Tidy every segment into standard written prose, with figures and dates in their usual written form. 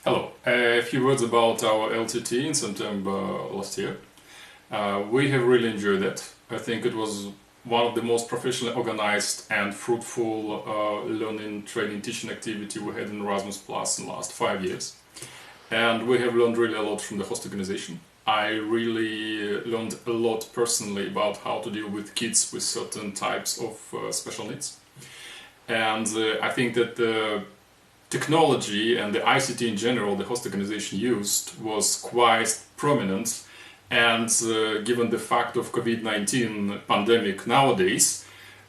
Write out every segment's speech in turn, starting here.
Hello. A few words about our LTT in September last year. We have really enjoyed it. I think it was one of the most professionally organized and fruitful learning, training, teaching activity we had in Erasmus Plus in the last 5 years. And we have learned really a lot from the host organization. I really learned a lot personally about how to deal with kids with certain types of special needs. And I think that the technology and the ICT in general the host organization used was quite prominent, and given the fact of COVID-19 pandemic nowadays,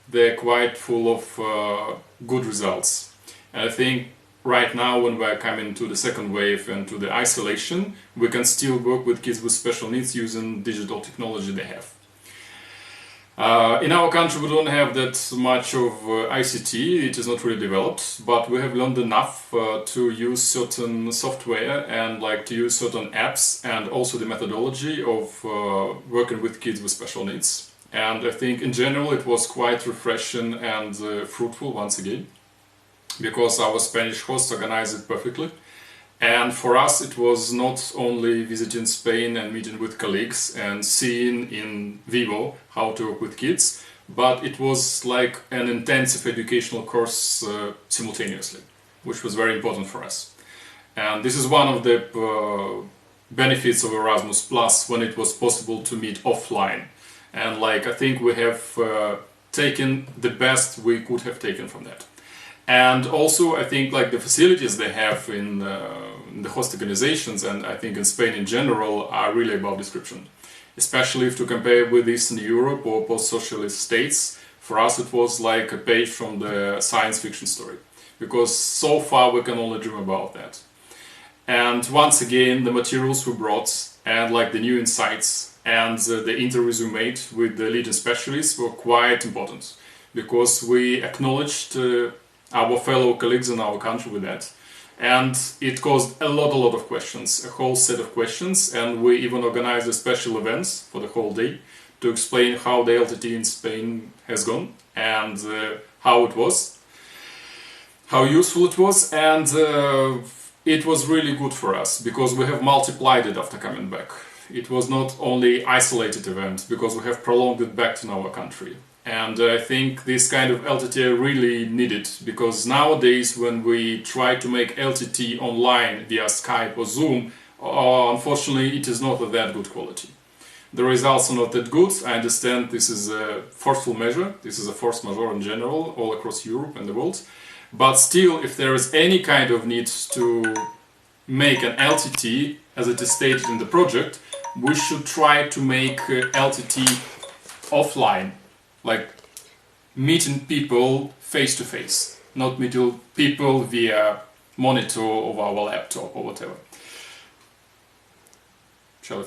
they're quite full of good results. And I think right now, when we're coming to the second wave and to the isolation, we can still work with kids with special needs using digital technology they have. In our country we don't have that much of ICT, it is not really developed, but we have learned enough to use certain software and to use certain apps, and also the methodology of working with kids with special needs. And I think in general it was quite refreshing and fruitful once again, because our Spanish hosts organized it perfectly. And for us it was not only visiting Spain and meeting with colleagues and seeing in vivo how to work with kids, but it was like an intensive educational course simultaneously, which was very important for us. And this is one of the benefits of Erasmus Plus, when it was possible to meet offline. And I think we have taken the best we could have taken from that. And also I think the facilities they have in the host organizations, and I think in Spain in general, are really above description. Especially if to compare with Eastern Europe or post-socialist states, for us it was like a page from the science fiction story. Because so far we can only dream about that. And once again, the materials we brought, and the new insights, and the interviews we made with the leading specialists were quite important. Because we acknowledged our fellow colleagues in our country with that, and it caused a lot of questions, a whole set of questions, and we even organized special events for the whole day to explain how the LTT in Spain has gone, and how it was, how useful it was, and it was really good for us, because we have multiplied it after coming back. It was not only isolated event, because we have prolonged it back to our country. And I think this kind of LTT are really needed, because nowadays when we try to make LTT online via Skype or Zoom, unfortunately it is not of that good quality. The results are not that good. I understand this is a forceful measure, this is a force majeure in general, all across Europe and the world. But still, if there is any kind of need to make an LTT, as it is stated in the project, we should try to make LTT offline. Meeting people face to face, not meeting people via monitor of our laptop or whatever. Shall I